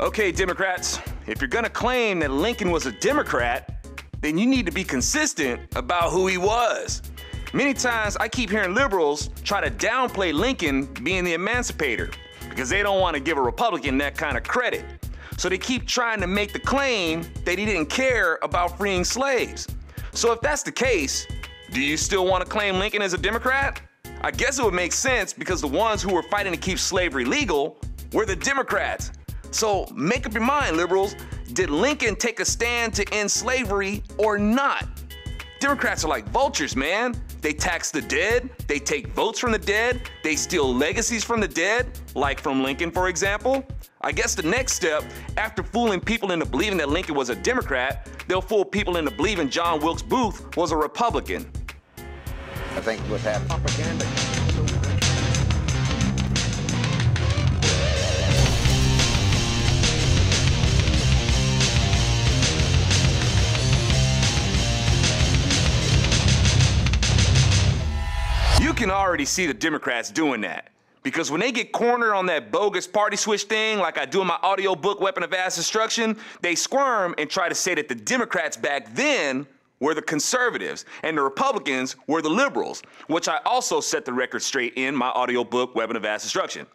Okay, Democrats, if you're gonna claim that Lincoln was a Democrat, then you need to be consistent about who he was. Many times I keep hearing liberals try to downplay Lincoln being the emancipator because they don't want to give a Republican that kind of credit. So they keep trying to make the claim that he didn't care about freeing slaves. So if that's the case, do you still want to claim Lincoln as a Democrat? I guess it would make sense because the ones who were fighting to keep slavery legal were the Democrats. So make up your mind, liberals. Did Lincoln take a stand to end slavery or not? Democrats are like vultures, man. They tax the dead, they take votes from the dead, they steal legacies from the dead, like from Lincoln, for example. I guess the next step, after fooling people into believing that Lincoln was a Democrat, they'll fool people into believing John Wilkes Booth was a Republican. I think what happened. Propaganda. You can already see the Democrats doing that. Because when they get cornered on that bogus party switch thing, like I do in my audiobook, Weapon of Mass Destruction, they squirm and try to say that the Democrats back then were the conservatives and the Republicans were the liberals, which I also set the record straight in my audiobook, Weapon of Mass Destruction.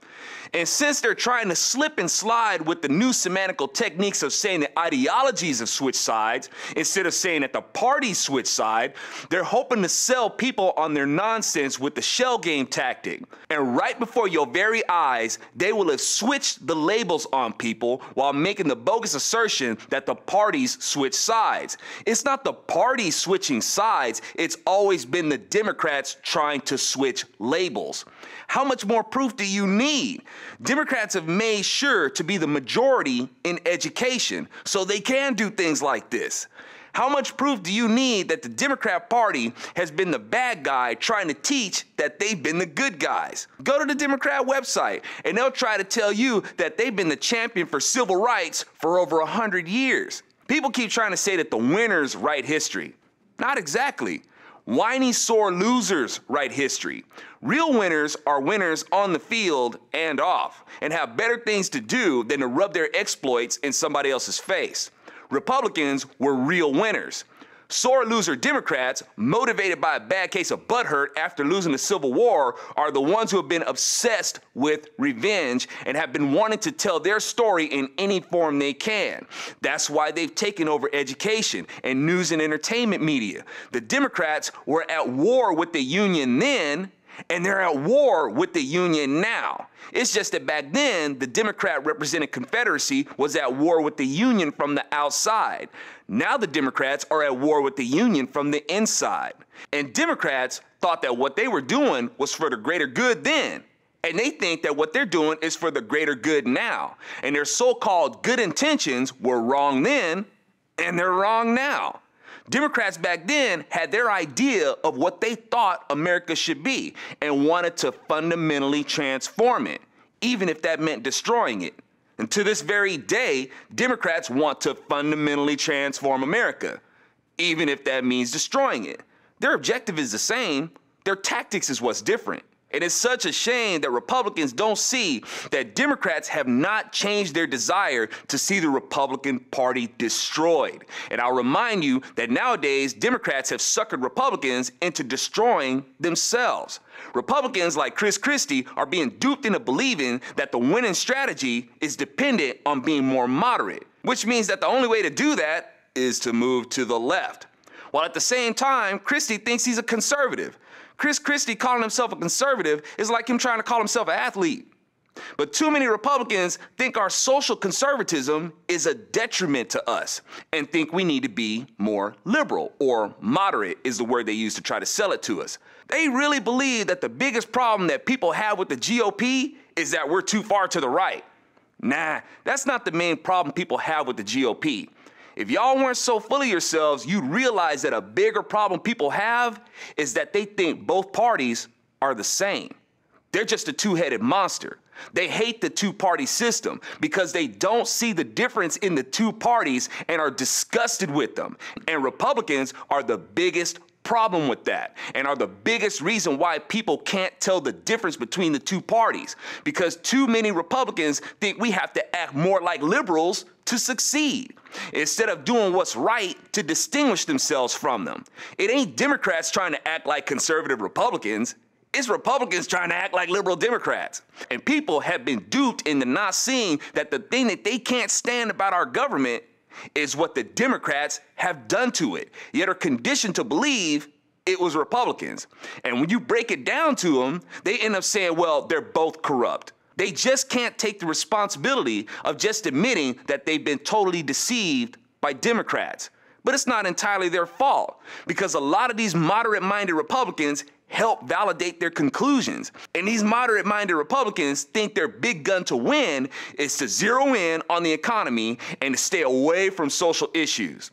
And since they're trying to slip and slide with the new semantical techniques of saying the ideologies have switched sides, instead of saying that the parties switched side, they're hoping to sell people on their nonsense with the shell game tactic. And right before your very eyes, they will have switched the labels on people while making the bogus assertion that the parties switch sides. It's not the parties switching sides, it's always been the Democrats trying to switch labels. How much more proof do you need? Democrats have made sure to be the majority in education, so they can do things like this. How much proof do you need that the Democrat Party has been the bad guy trying to teach that they've been the good guys? Go to the Democrat website and they'll try to tell you that they've been the champion for civil rights for over 100 years. People keep trying to say that the winners write history. Not exactly. Whiny, sore losers write history. Real winners are winners on the field and off, and have better things to do than to rub their exploits in somebody else's face. Republicans were real winners. Sore loser Democrats, motivated by a bad case of butthurt after losing the Civil War, are the ones who have been obsessed with revenge and have been wanting to tell their story in any form they can. That's why they've taken over education and news and entertainment media. The Democrats were at war with the Union then, and they're at war with the Union now. It's just that back then, the Democrat-represented Confederacy was at war with the Union from the outside. Now the Democrats are at war with the Union from the inside. And Democrats thought that what they were doing was for the greater good then. And they think that what they're doing is for the greater good now. And their so-called good intentions were wrong then, and they're wrong now. Democrats back then had their idea of what they thought America should be and wanted to fundamentally transform it, even if that meant destroying it. And to this very day, Democrats want to fundamentally transform America, even if that means destroying it. Their objective is the same, their tactics is what's different. It is such a shame that Republicans don't see that Democrats have not changed their desire to see the Republican Party destroyed. And I'll remind you that nowadays, Democrats have suckered Republicans into destroying themselves. Republicans like Chris Christie are being duped into believing that the winning strategy is dependent on being more moderate, which means that the only way to do that is to move to the left. While at the same time, Christie thinks he's a conservative. Chris Christie calling himself a conservative is like him trying to call himself an athlete. But too many Republicans think our social conservatism is a detriment to us and think we need to be more liberal, or moderate is the word they use to try to sell it to us. They really believe that the biggest problem that people have with the GOP is that we're too far to the right. Nah, that's not the main problem people have with the GOP. If y'all weren't so full of yourselves, you'd realize that a bigger problem people have is that they think both parties are the same. They're just a two-headed monster. They hate the two-party system because they don't see the difference in the two parties and are disgusted with them. And Republicans are the biggest problem with that and are the biggest reason why people can't tell the difference between the two parties, because too many Republicans think we have to act more like liberals to succeed, instead of doing what's right to distinguish themselves from them. It ain't Democrats trying to act like conservative Republicans. It's Republicans trying to act like liberal Democrats. And people have been duped into not seeing that the thing that they can't stand about our government is what the Democrats have done to it, yet are conditioned to believe it was Republicans. And when you break it down to them, they end up saying, well, they're both corrupt. They just can't take the responsibility of just admitting that they've been totally deceived by Democrats. But it's not entirely their fault, because a lot of these moderate-minded Republicans help validate their conclusions. And these moderate-minded Republicans think their big gun to win is to zero in on the economy and to stay away from social issues.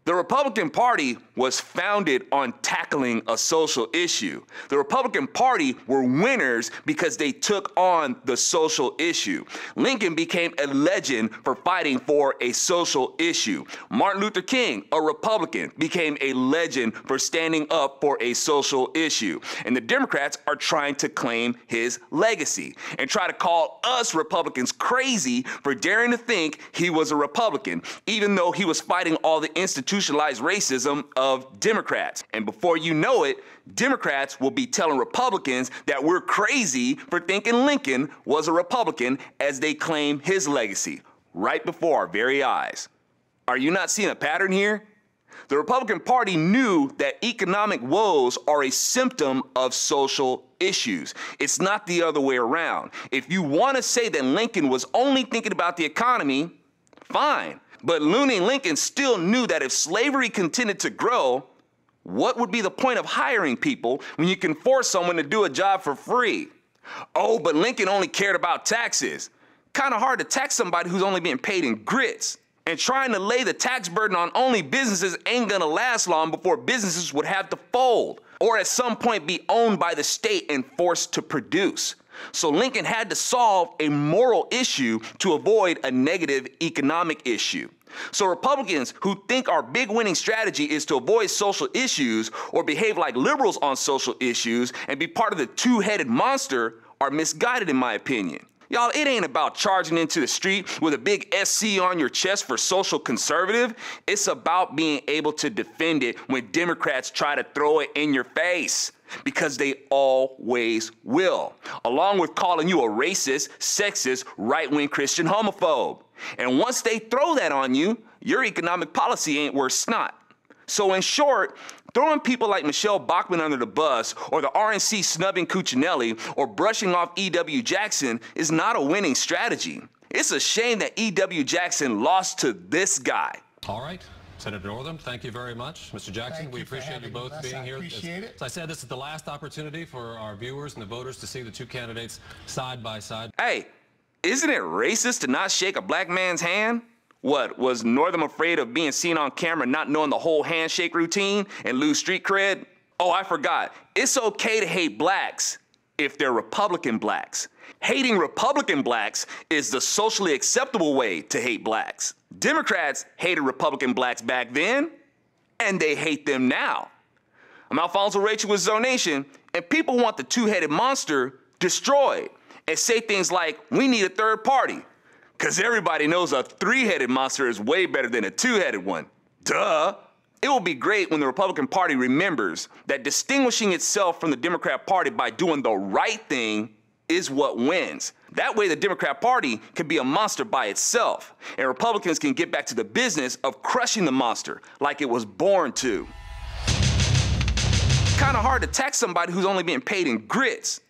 The Republican Party was founded on tackling a social issue. The Republican Party were winners because they took on the social issue. Lincoln became a legend for fighting for a social issue. Martin Luther King, a Republican, became a legend for standing up for a social issue. And the Democrats are trying to claim his legacy and try to call us Republicans crazy for daring to think he was a Republican, even though he was fighting all the institutionalized racism of Democrats. And before you know it, Democrats will be telling Republicans that we're crazy for thinking Lincoln was a Republican as they claim his legacy right before our very eyes. Are you not seeing a pattern here? The Republican Party knew that economic woes are a symptom of social issues. It's not the other way around. If you want to say that Lincoln was only thinking about the economy, fine. But Looney and Lincoln still knew that if slavery continued to grow, what would be the point of hiring people when you can force someone to do a job for free? Oh, but Lincoln only cared about taxes. Kind of hard to tax somebody who's only being paid in grits. And trying to lay the tax burden on only businesses ain't gonna last long before businesses would have to fold, or at some point be owned by the state and forced to produce. So Lincoln had to solve a moral issue to avoid a negative economic issue. So Republicans who think our big winning strategy is to avoid social issues or behave like liberals on social issues and be part of the two-headed monster are misguided, in my opinion. Y'all, it ain't about charging into the street with a big SC on your chest for social conservative. It's about being able to defend it when Democrats try to throw it in your face, because they always will, along with calling you a racist, sexist, right-wing Christian homophobe. And once they throw that on you, your economic policy ain't worth snot. So in short, throwing people like Michelle Bachmann under the bus, or the RNC snubbing Cuccinelli, or brushing off E.W. Jackson is not a winning strategy. It's a shame that E.W. Jackson lost to this guy. All right. Senator Northam, thank you very much. Mr. Jackson, we appreciate you both being here. As I said, this is the last opportunity for our viewers and the voters to see the two candidates side by side. Hey, isn't it racist to not shake a black man's hand? What, was Northam afraid of being seen on camera not knowing the whole handshake routine and lose street cred? Oh, I forgot. It's okay to hate blacks if they're Republican blacks. Hating Republican blacks is the socially acceptable way to hate blacks. Democrats hated Republican blacks back then, and they hate them now. I'm Alfonso Rachel with ZoNation, and people want the two-headed monster destroyed and say things like, we need a third party, because everybody knows a three-headed monster is way better than a two-headed one. Duh. It will be great when the Republican Party remembers that distinguishing itself from the Democrat Party by doing the right thing is what wins. That way the Democrat Party can be a monster by itself, and Republicans can get back to the business of crushing the monster like it was born to. Kind of hard to tax somebody who's only being paid in grits.